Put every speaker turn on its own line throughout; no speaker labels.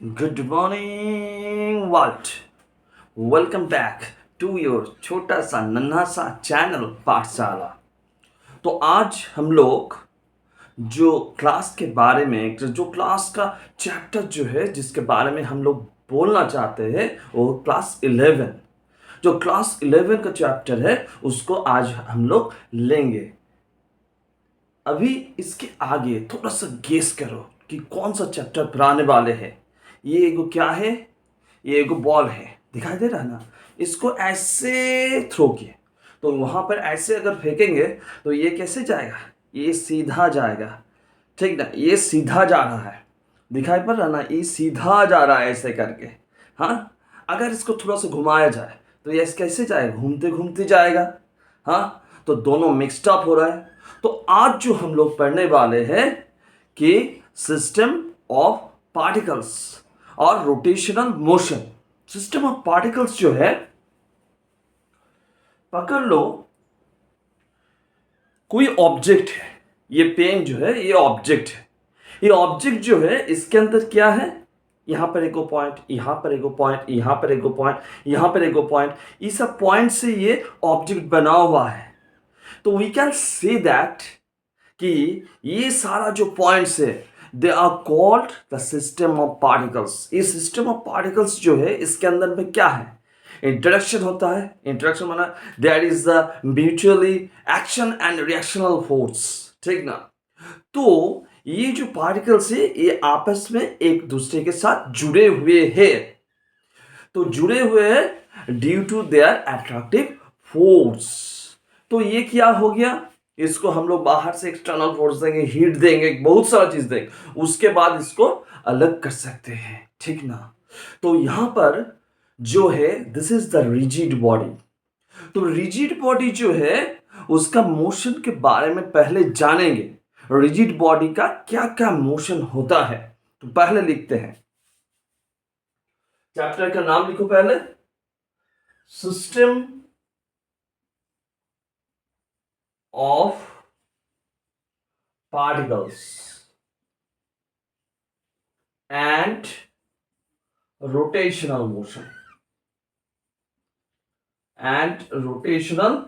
Good morning, Walt. Welcome back to your छोटा सा नन्हा सा चैनल पाठशाला। तो आज हम लोग जो क्लास के बारे में जो क्लास का चैप्टर जो है जिसके बारे में हम लोग बोलना चाहते हैं वो क्लास 11। जो क्लास 11 का चैप्टर है उसको आज हम लोग लेंगे। अभी इसके आगे थोड़ा सा गेस करो कि कौन सा चैप्टर पढ़ाने वाले हैं। ये एगो क्या है? ये एगो बॉल है, दिखाई दे रहा है ना? इसको ऐसे थ्रो किए तो वहां पर ऐसे अगर फेंकेंगे तो ये कैसे जाएगा? ये सीधा जाएगा, ठीक ना? ये सीधा जा रहा है, दिखाई पड़ रहा ना? ये सीधा जा रहा है ऐसे करके। हाँ, अगर इसको थोड़ा सा घुमाया जाए तो ये कैसे जाएगा? घूमते घूमते जाएगा। हाँ, तो दोनों मिक्सड अप हो रहा है। तो आज जो हम लोग पढ़ने वाले हैं कि सिस्टम ऑफ पार्टिकल्स और rotational motion. System of particles जो है, पकड़ लो कोई ऑब्जेक्ट है। ये पेन जो है ये ऑब्जेक्ट है। ये ऑब्जेक्ट जो है इसके अंदर क्या है? यहां पर एगो पॉइंट, यहां पर एगो पॉइंट, यहां पर एगो पॉइंट, यहां पर एगो पॉइंट। ये सब पॉइंट से ये ऑब्जेक्ट बना हुआ है। तो वी कैन से दैट कि ये सारा जो पॉइंट्स है they are called the system of particles. ये सिस्टम ऑफ पार्टिकल्स जो है इसके अंदर में क्या है? इंटरेक्शन होता है। इंटरेक्शन माना that is the mutually action and reactional force, ठीक ना? तो ये जो पार्टिकल्स है ये आपस में एक दूसरे के साथ जुड़े हुए हैं। तो जुड़े हुए हैं due to their attractive force. तो ये क्या हो गया? इसको हम लोग बाहर से एक्सटर्नल फोर्स देंगे, हीट देंगे, बहुत सारा चीज देंगे, उसके बाद इसको अलग कर सकते हैं, ठीक ना? तो यहां पर जो है this is the rigid body. तो रिजिड बॉडी जो है उसका मोशन के बारे में पहले जानेंगे। रिजिड बॉडी का क्या क्या मोशन होता है, तो पहले लिखते हैं। चैप्टर का नाम लिखो पहले, system of particles and rotational motion and rotational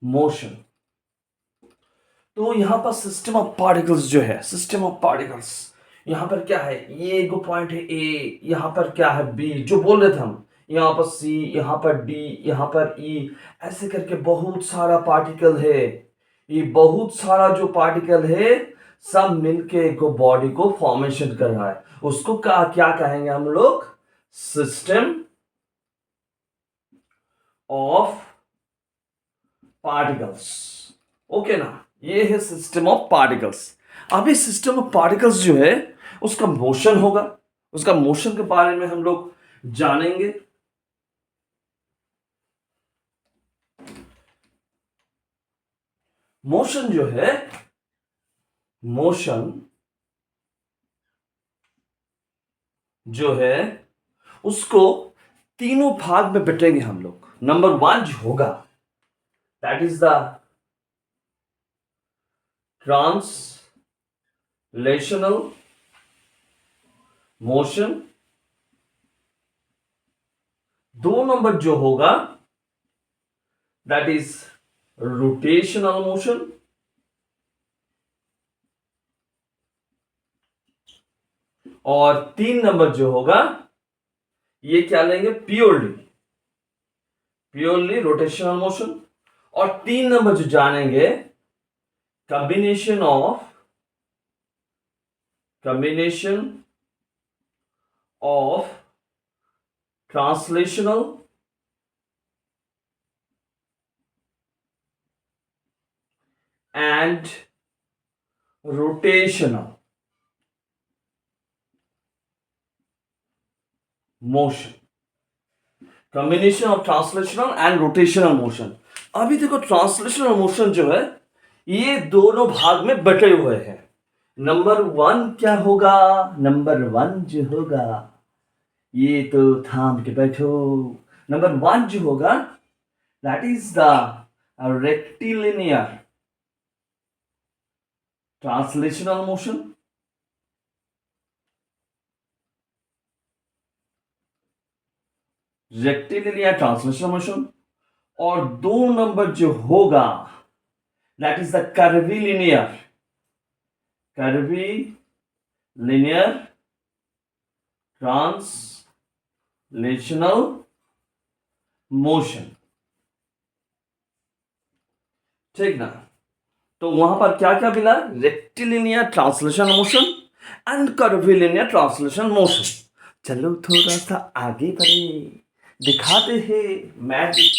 motion. तो यहां पर सिस्टम ऑफ पार्टिकल्स जो है, सिस्टम ऑफ पार्टिकल्स यहां पर क्या है? ये एक पॉइंट है ए, यहां पर क्या है? बी, जो बोल रहे थे हम। यहां पर सी, यहां पर डी, यहां पर ई, ऐसे करके बहुत सारा पार्टिकल है। ये बहुत सारा जो पार्टिकल है सब मिलके एक बॉडी को फॉर्मेशन कर रहा है। उसको क्या कहेंगे हम लोग? System of particles. ओके ना? ये है सिस्टम ऑफ पार्टिकल्स। अब इस सिस्टम ऑफ पार्टिकल्स जो है उसका मोशन होगा। उसका मोशन के बारे में हम लोग जानेंगे। मोशन जो है, मोशन जो है उसको तीनों भाग में बटेंगे हम लोग। नंबर वन जो होगा that is the translational motion. दो नंबर जो होगा दैट इज रोटेशनल मोशन। और तीन नंबर जो होगा ये क्या लेंगे? Purely, purely rotational motion. और तीन नंबर जो जानेंगे combination of, combination of translational and rotational motion. Combination of translational and rotational motion. अभी देखो ट्रांसलेशनल मोशन जो है ये दोनों भाग में बटे हुए हैं। नंबर वन क्या होगा? नंबर वन जो होगा, ये तो थाम के बैठो। नंबर वन जो होगा that is the rectilinear translational motion. Rectilinear translational motion, और 2 नंबर जो होगा that is the curvilinear translational motion. ठीक ना? तो वहां पर क्या क्या मिला? Rectilinear translation motion and curvilinear translation motion. चलो थोड़ा सा आगे बढ़े, दिखाते हैं मैजिक।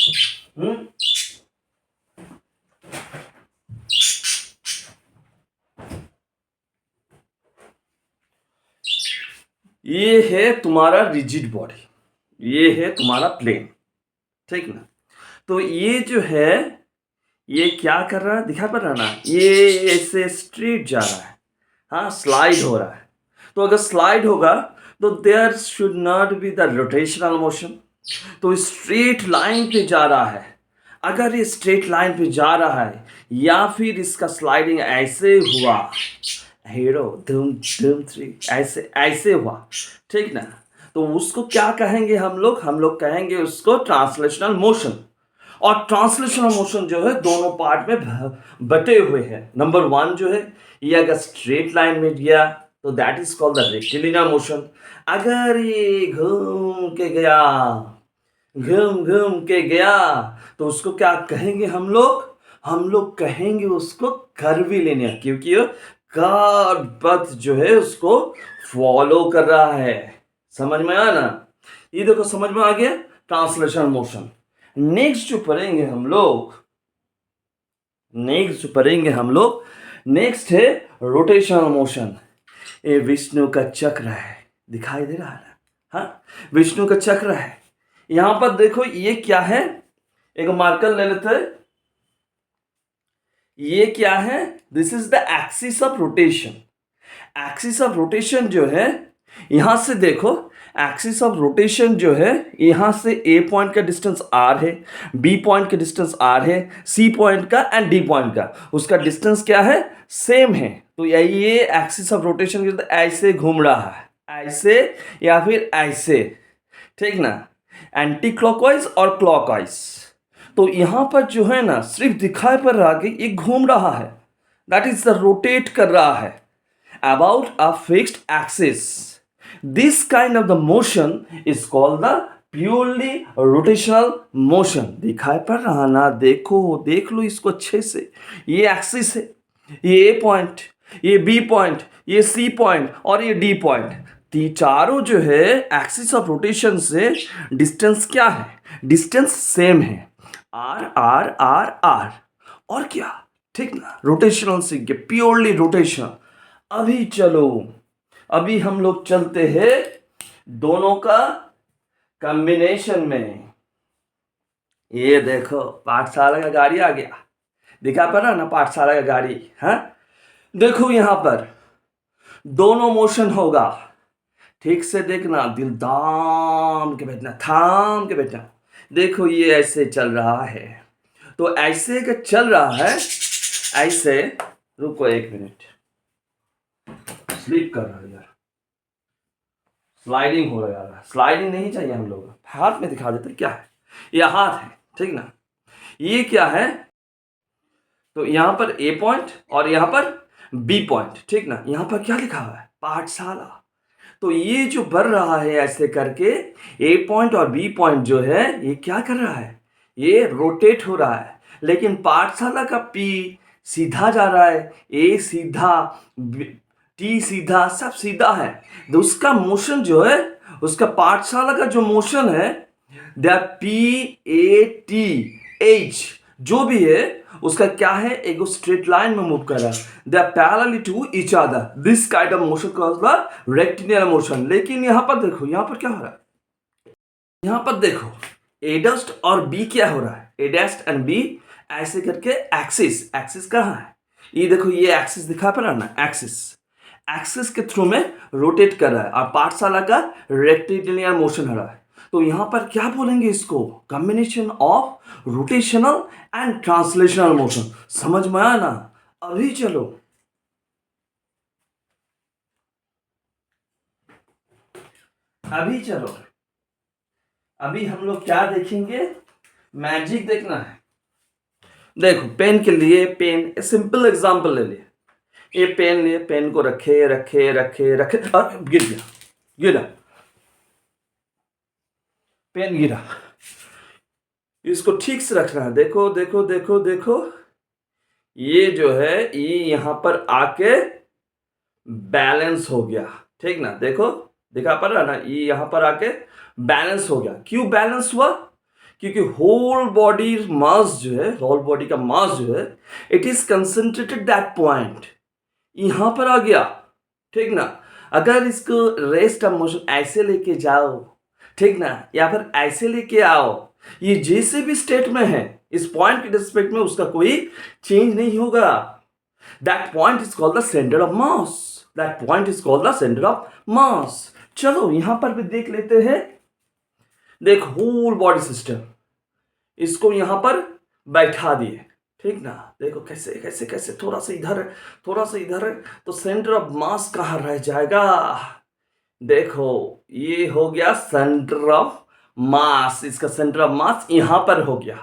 ये है तुम्हारा रिजिड बॉडी, ये है तुम्हारा प्लेन। ठीक ना? तो ये जो है ये क्या कर रहा है, दिखा पड़ रहा ना, ये ऐसे स्ट्रेट जा रहा है, हाँ स्लाइड हो रहा है। तो अगर स्लाइड होगा तो there should not be the rotational motion. तो स्ट्रेट लाइन पे जा रहा है, अगर ये स्ट्रेट लाइन पे जा रहा है या फिर इसका स्लाइडिंग ऐसे हुआ, हीरो धूम धूम थ्री ऐसे ऐसे हुआ, ठीक ना? तो उसको क्या कहेंगे हम लोग कहेंगे उसको ट्रांसलेशनल मोशन। और ट्रांसलेशनल मोशन जो है दोनों पार्ट में बटे हुए हैं। नंबर 1 जो है ये अगर स्ट्रेट लाइन में गया तो that is called the rectilinear motion. अगर ये घूम घूम के गया तो उसको क्या कहेंगे हम लोग कहेंगे उसको कर्वीलिनियर, क्योंकि कर्व पथ जो है उसको फॉलो कर रहा है। समझ में आया ना? ये देखो समझ में आ गया ट्रांसलेशनल मोशन। नेक्स्ट जो पढ़ेंगे हम लोग नेक्स्ट है रोटेशनल मोशन। ये विष्णु का चक्र है, दिखाई दे रहा है ना? हाँ, विष्णु का चक्र है। यहां पर देखो ये क्या है, एक मार्कर ले लेते हैं। ये क्या है? This is the axis of rotation. Axis of rotation जो है, यहां से देखो, एक्सिस ऑफ रोटेशन जो है यहां से ए पॉइंट का डिस्टेंस आर है, बी पॉइंट का डिस्टेंस आर है, सी पॉइंट का एंड डी पॉइंट का उसका डिस्टेंस क्या है? सेम है। तो ये एक्सिस ऑफ रोटेशन ऐसे घूम रहा है, ऐसे या फिर ऐसे, ठीक ना? एंटी क्लॉकवाइज और क्लॉकवाइज। तो यहां पर जो है ना सिर्फ दिखाई पड़ रहा कि ये घूम रहा है, दैट इज द रोटेट कर रहा है about a fixed axis. This kind of the motion is called the purely rotational motion. दिखाई पड़ रहा ना? देखो देख लो इसको अच्छे से। ये एक्सिस है, ये ए पॉइंट, ये बी पॉइंट, ये सी पॉइंट और ये डी पॉइंट। चारों जो है एक्सिस ऑफ रोटेशन से डिस्टेंस क्या है? डिस्टेंस सेम है, आर आर आर आर। और क्या? ठीक ना? रोटेशनल से प्योरली रोटेशनल। अभी चलो, अभी हम लोग चलते हैं दोनों का कॉम्बिनेशन में। ये देखो पाठशाला का गाड़ी आ गया, दिखा पड़ रहा ना पाठशाला का गाड़ी? हाँ, देखो यहां पर दोनों मोशन होगा, ठीक से देखना, दिल दाम के बैठना, थाम के बैठना। देखो ये ऐसे चल रहा है, तो ऐसे का चल रहा है ऐसे। रुको 1 मिनट, स्लिप कर रहा है यार, स्लाइडिंग हो रहा है। स्लाइडिंग नहीं चाहिए, हम लोग हाथ में दिखा देते क्या है। ये हाथ है, ठीक ना? ये क्या है? तो यहां पर ए पॉइंट और यहां पर बी पॉइंट, ठीक ना? यहां पर क्या लिखा हुआ है? पाठशाला। तो ये जो बढ़ रहा है ऐसे करके, ए पॉइंट और बी पॉइंट जो है ये क्या कर रहा है? ये रोटेट हो रहा है। लेकिन पाठशाला का पी सीधा जा रहा है, ए सीधा, टी सीधा, सब सीधा है। तो उसका मोशन जो है, उसका पाठशाला का जो मोशन है, the P A T H जो भी है उसका क्या है? एक स्ट्रेट लाइन में मूव कर रहा है, they are parallel to each other. This kind of motion called the rectilinear motion. लेकिन यहां पर देखो, यहां पर क्या हो रहा है? यहां पर देखो ए डस्ट और बी क्या हो रहा है? ए डस्ट एंड बी ऐसे करके एक्सिस, एक्सिस कहां है? ये देखो ये एक्सिस दिखा पड़ रहा है ना? एक्सिस, एक्सिस के थ्रू में रोटेट कर रहा है और पाठशाला का रेक्टिलिनियर मोशन हो रहा है। तो यहां पर क्या बोलेंगे इसको? Combination of rotational and translational motion. समझ में आया ना? अभी चलो, अभी चलो, अभी हम लोग क्या देखेंगे, मैजिक देखना है। देखो पेन के लिए, पेन सिंपल एग्जांपल ले लिए, ये पेन लिए, पेन को रखे रखे रखे रखे और गिर गया, गिरा, पेन गिरा। इसको ठीक से रखना है। देखो देखो देखो देखो, ये जो है ये यहां पर आके बैलेंस हो गया, ठीक ना। देखो दिखा पड़ रहा ना, ये यहां पर आके बैलेंस हो गया। क्यों बैलेंस हुआ? क्योंकि होल बॉडी मास जो है, होल बॉडी का मास जो है, it is concentrated that point, यहां पर आ गया, ठीक ना। अगर इसको रेस्ट ऑफ मोशन ऐसे लेके जाओ, ठीक ना, या फिर ऐसे लेके आओ, ये जैसे भी स्टेट में है, इस पॉइंट के रिस्पेक्ट में उसका कोई चेंज नहीं होगा। That point is called the centre of mass, that point is called the centre of मास। चलो यहां पर भी देख लेते हैं। देख होल बॉडी सिस्टम, इसको यहां पर बैठा दिए, ठीक ना। देखो कैसे कैसे कैसे, थोड़ा सा इधर, थोड़ा सा इधर, तो सेंटर ऑफ मास कहां रह जाएगा? देखो ये हो गया सेंटर ऑफ मास, इसका सेंटर ऑफ मास यहां पर हो गया।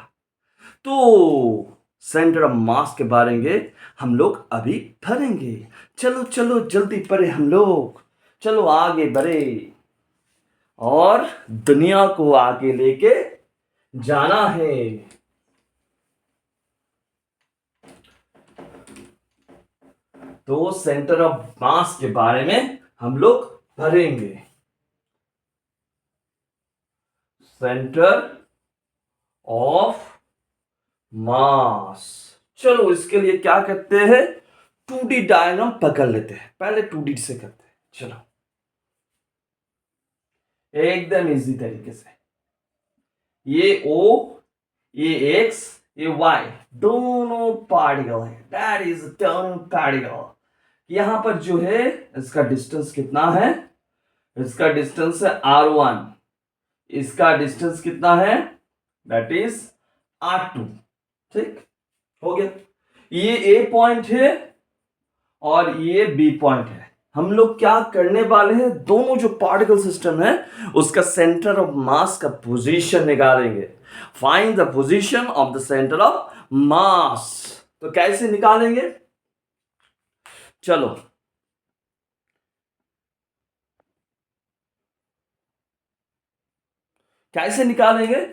तो सेंटर ऑफ मास के बारे में हम लोग अभी पढ़ेंगे। चलो चलो जल्दी पढ़े हम लोग, चलो आगे बढ़े और दुनिया को आगे लेके जाना है। तो सेंटर ऑफ मास के बारे में हम लोग पढ़ेंगे। सेंटर ऑफ मास, चलो इसके लिए क्या करते हैं, 2D डायग्राम पकड़ लेते हैं। पहले 2D से करते हैं, चलो एकदम इजी तरीके से। ये O, ये X, ये Y, दोनों पार्टिकल है, दैट इज दोनों पार्टिकल। यहां पर जो है इसका डिस्टेंस कितना है, इसका डिस्टेंस है R1, इसका डिस्टेंस कितना है, दैट इज R2, ठीक हो गया। ये A पॉइंट है और ये B पॉइंट है। हम लोग क्या करने वाले हैं, दोनों जो पार्टिकल सिस्टम है उसका सेंटर ऑफ मास का पोजीशन निकालेंगे। Find the position of the centre of मास। तो कैसे निकालेंगे, चलो कैसे निकालेंगे,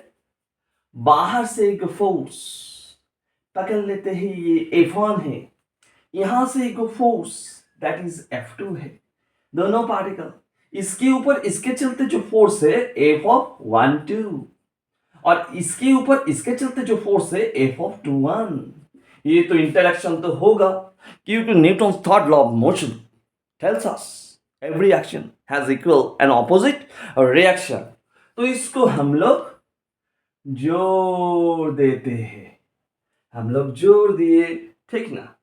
बाहर से एक फोर्स पकड़ लेते हैं, ये F1 है, यहां से एक फोर्स दैट इज F2 है, दोनों पार्टिकल, इसके ऊपर इसके चलते जो फोर्स है F(1,2), और इसके ऊपर इसके चलते जो फोर्स है F(2,1). ये तो इंटरेक्शन तो होगा, क्योंकि Newton's third law of motion tells us every action has equal and opposite reaction. तो इसको हम लोग जोड़ देते हैं, हम लोग जोड़ दिए, ठीक ना।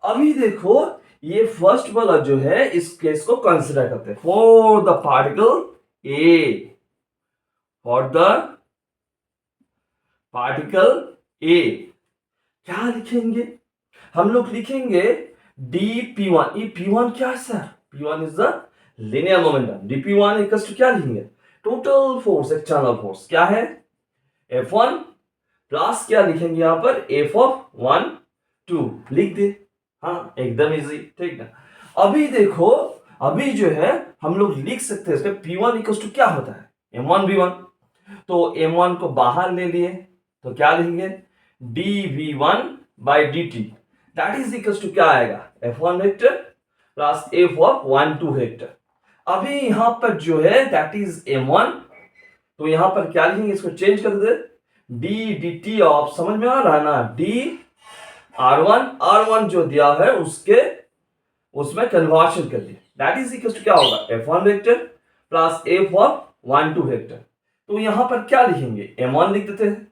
अभी देखो ये फर्स्ट वाला जो है इस केस को कंसिडर करते हैं, for the particle A, for the particle A क्या लिखेंगे, हम लोग लिखेंगे dp1। ये p1 क्या है sir, p1 is the linear momentum. dp1 equals to क्या लिखेंगे, टोटल फोर्स, एक्सटर्नल फोर्स क्या है F1, प्लस क्या लिखेंगे यहां पर F(1,2) लिख दे। हाँ एकदम इजी, ठीक ना। अभी देखो, अभी जो है हम लोग लिख सकते हैं इसमें P1 इक्वल्स टू क्या होता है M1V1। तो M1 को बाहर ले लिए तो क्या लिखेंगे dV1/dt, that is equals to क्या आएगा F1 vector plus F(1,2) vector. अभी यहां पर जो है दैट इज M1, तो यहां पर क्या लिखेंगे, इसको चेंज कर दे, d dt ऑफ, समझ में आ रहा है ना, d R1 जो दिया है उसके उसमें कन्वर्शन कर दिया, दैट इज इक्वल टू क्या होगा F1 vector plus F(1,2) vector. तो यहां पर क्या लिखेंगे M1 लिख देते हैं,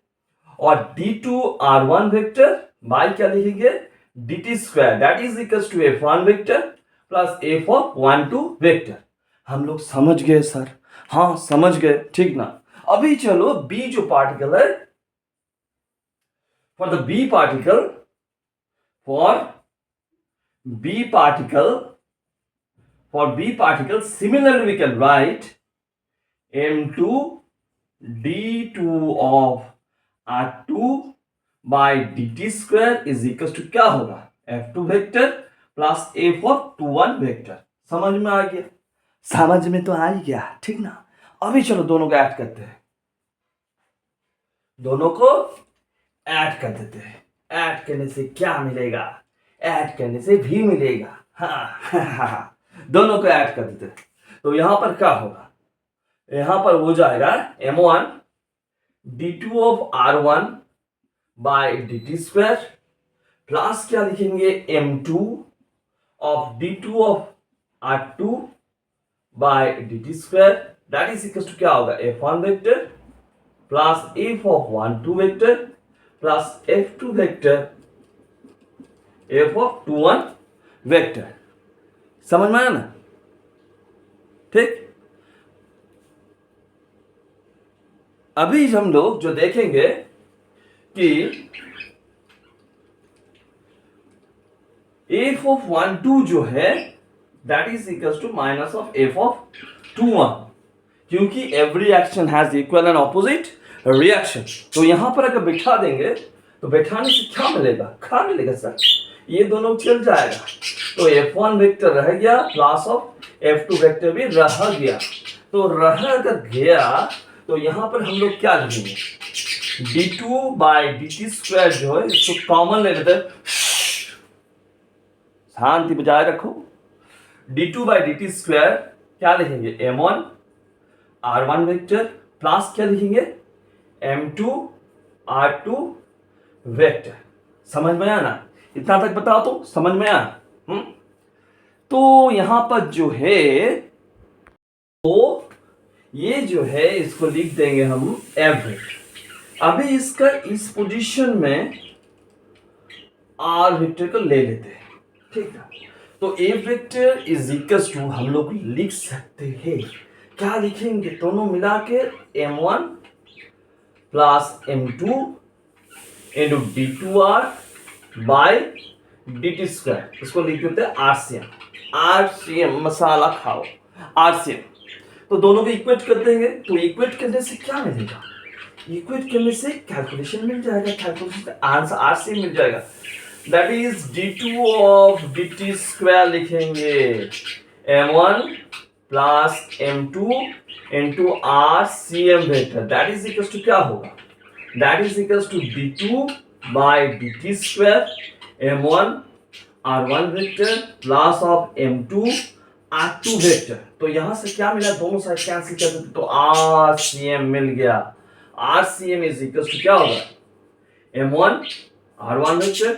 और d2 R1 वेक्टर बाय क्या लिखेंगे dt square, that is equal to F1 vector plus F(1,2) vector. हम लोग समझ गए सर, हाँ समझ गए, ठीक ना। अभी चलो B जो पार्टिकल है, for the B particle, for B particle, similarly we can write m2 d2 of r2 by dt square is equal to क्या होगा, f2 vector plus f of 2 1 vector. समझ में आ गया? समझ में तो आ ही गया, ठीक ना। अभी चलो दोनों को ऐड करते हैं, दोनों को ऐड कर देते हैं। ऐड करने से क्या मिलेगा, ऐड करने से भी मिलेगा। हाँ दोनों को ऐड कर देते हैं, तो यहां पर क्या होगा, यहां पर हो जाएगा m1 d2 of r1 by dt square plus क्या लिखेंगे m2 of d2 of r2 by dt square, that is equal to क्या होगा, f1 vector plus f of 1 2 vector plus f2 vector f of 2 1 vector. समझ में आया ना? ठीक। अभी हम लोग जो देखेंगे कि f ऑफ 1 2 जो है that is equal to minus of f of 2 1, क्योंकि every action has equal and opposite reaction. तो यहां पर अगर बिठा देंगे तो बैठाने से क्या मिलेगा, क्या मिलेगा सर, ये दोनों चल जाएगा, तो f1 वेक्टर रह गया प्लस ऑफ f2 वेक्टर भी रह गया। तो रह अगर गया तो यहां पर हम लोग क्या लिखेंगे, d2 बाई dt स्क्वायर जो है इसको कॉमन ले लेते हैं, शांति बजाय रखो। d2 बाई dt स्क्वायर क्या लिखेंगे, m1 r1 वेक्टर प्लस क्या लिखेंगे, m2 r2 वेक्टर। समझ में आया ना? इतना तक बताओ तो समझ में आया? तो यहां पर जो है, तो ये जो है इसको लिख देंगे हम एवरेज। अभी इसका इस पोजीशन में आर वेक्टर को ले लेते हैं, ठीक है। तो ए वेक्टर इज इक्वल टू हम लोग लिख सकते हैं, क्या लिखेंगे, दोनों मिला के m1 plus m2 into d2r by dt square, इसको लिख देते हैं आरसीएम। आरसीएम मसाला खाओ, आरसीएम। तो दोनों को इक्वेट कर देंगे, तो इक्वेट करने से क्या मिलेगा, इक्वेट करने से कैलकुलेशन मिल जाएगा, कैलकुलेशन आंसर आरसीएम मिल जाएगा, that is d2 of dt square लिखेंगे m1 plus m2 into RCM vector, that is equal to क्या होगा, that is equal to d2 by dt square m1 r1 vector plus of m2 r2 vector. तो यहां से क्या मिला, दोनों side cancel कर देते तो आरसीएम मिल गया। आरसीएम इज इक्वल टू क्या होगा, m1 r1 vector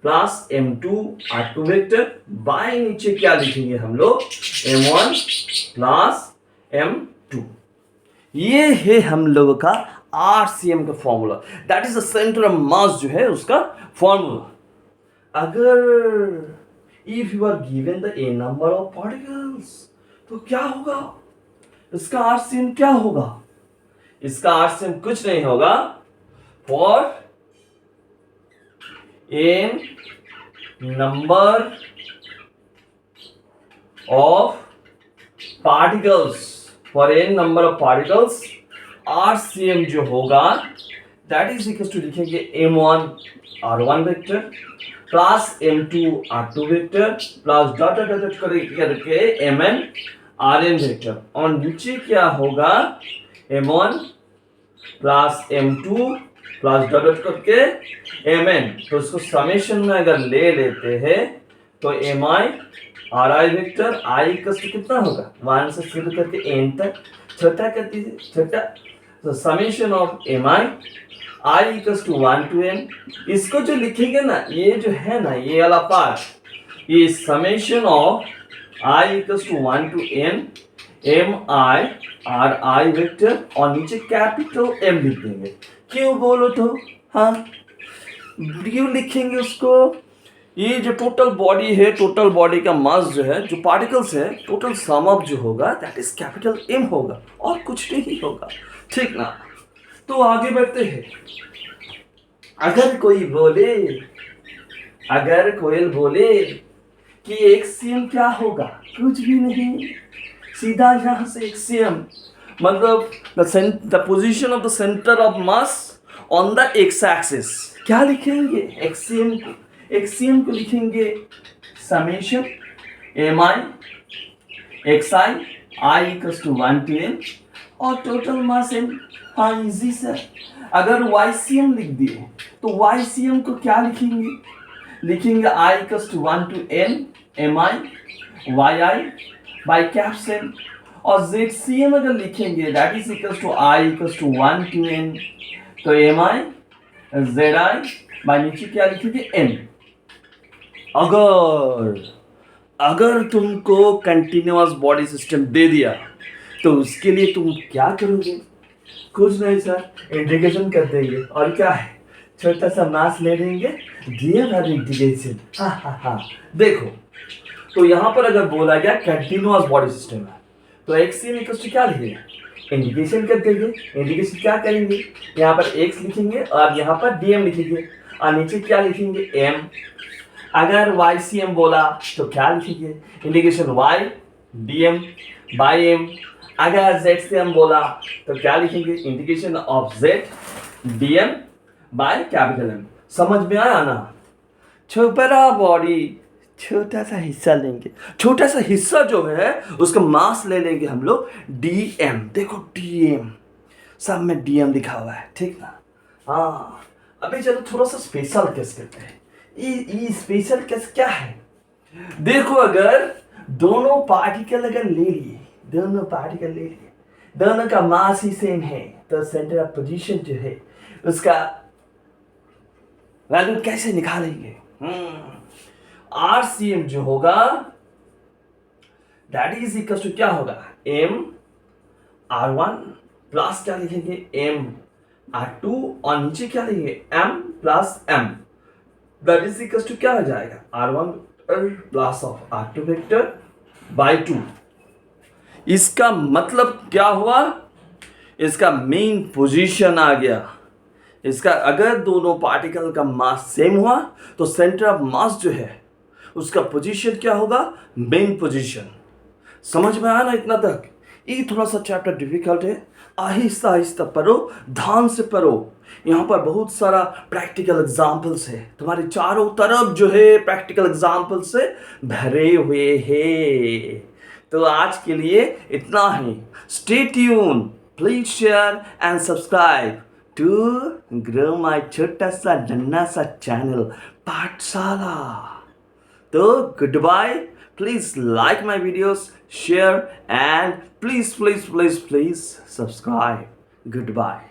plus m2 r2 vector by नीचे क्या लिखेंगे हम लोग, m1 प्लस m2। ये है हम लोगों का आरसीएम का formula, that is the centre of mass जो है उसका फॉर्मूला। अगर if you are given the a number of particles तो क्या होगा, इसका आरसीएम क्या होगा, इसका आरसीएम कुछ नहीं होगा, for n number of particles, for n number of particles RCM जो होगा दैट इज इक्वल टू लिखेंगे m1 r1 vector plus m2 r2 vector plus dot dot dot करके mn rn वेक्टर, और नीचे क्या होगा m1 plus m2 plus dot dot करके mn। तो इसको समेशन में अगर ले लेते हैं तो mi ri वेक्टर i कितना होगा, 1 से शुरू करके n तक, छोटा कर दीजिए, छोटा, तो summation of mi i equals to 1 to n। इसको जो लिखेंगे ना, ये जो है ना ये वाला पार्ट, ये summation of i equals to 1 to n mi ri vector, और नीचे कैपिटल m लिख देंगे। क्यों बोलो तो, हाँ क्यों लिखेंगे उसको, ये जो टोटल बॉडी है, टोटल बॉडी का मास जो है, जो पार्टिकल्स है, टोटल सम अप जो होगा दैट इज कैपिटल M होगा, और कुछ नहीं होगा, ठीक ना। तो आगे बढ़ते हैं। अगर कोई बोले, अगर कोयल बोले कि एक्सियम क्या होगा, कुछ भी नहीं, सीधा यहां से एक्सियम मतलब the position of the centre of mass on the X axis. क्या लिखेंगे? एक्सियम को लिखेंगे summation M I X I equals to 1 to n और टोटल मास m। हाँ इजी सर। अगर YCM लिख दिए तो YCM को क्या लिखेंगे I equals to 1 to n mi yi by कैप्सन। और ZCM अगर लिखेंगे that is equals to I equals to 1 to n तो mi zi बाई नीचे क्या लिखेंगे m। अगर तुमको कंटिन्यूअस बॉडी सिस्टम दे दिया तो उसके लिए तुम क्या करोगे? कुछ नहीं सर, इंटीग्रेशन कर देंगे और क्या है, छोटा सा मास ले लेंगे, इंटीग्रेशन। हाँ। देखो तो यहाँ पर अगर बोला गया कंटिन्यूअस बॉडी सिस्टम है तो एक्सियम इक्वल्स टू क्या लिखेंगे? इंटीग्रेशन कर देंगे। इंटीग्रेशन क्या करेंगे? यहाँ पर x लिखेंगे और यहाँ पर dm लिखेंगे और नीचे क्या लिखेंगे m। अगर YCM बोला तो क्या लिखेंगे? Integration y dm by m। अगर ZCM बोला तो क्या लिखेंगे? Integration of z dm by capital M। समझ में आया ना? बड़ा बॉडी छोटा सा हिस्सा लेंगे, छोटा सा हिस्सा जो है उसका मास ले लेंगे हम लोग dm। देखो dm सब में dm लिखा हुआ है, ठीक ना? हाँ अभी चलो थोड़ा सा स्पेशल केस करते हैं। ये स्पेशल केस क्या है? देखो अगर दोनों पार्टिकल ले लिए, दोनों का मास ही सेम है तो सेंटर ऑफ पोजीशन जो है उसका वैल्यू कैसे निकालेंगे? RCM जो होगा दैट इज इक्वल टू क्या होगा? m R1 प्लस क्या लिखेंगे m R2 और नीचे क्या लिखेंगे m plus m that is equal to क्या हो जाएगा? R1 plus of R2 vector by 2। इसका मतलब क्या हुआ? इसका मेन पोजीशन आ गया। इसका अगर दोनों पार्टिकल का मास सेम हुआ तो सेंटर ऑफ मास जो है उसका पोजीशन क्या होगा? Main position. समझ में आया ना इतना तक? ये थोड़ा सा चैप्टर डिफिकल्ट है, आहिस्ता आहिस्ता पढ़ो, ध्यान से पढ़ो। यहाँ पर बहुत सारा प्रैक्टिकल एग्जाम्पल्स है, तुम्हारे चारों तरफ जो है प्रैक्टिकल एग्जाम्पल से भरे हुए हैं। तो आज के लिए इतना ही। Stay tune, please share and subscribe to grow my छोटा सा नन्हा सा चैनल पाठशाला। तो good bye. Please like my videos, share and please subscribe. Goodbye.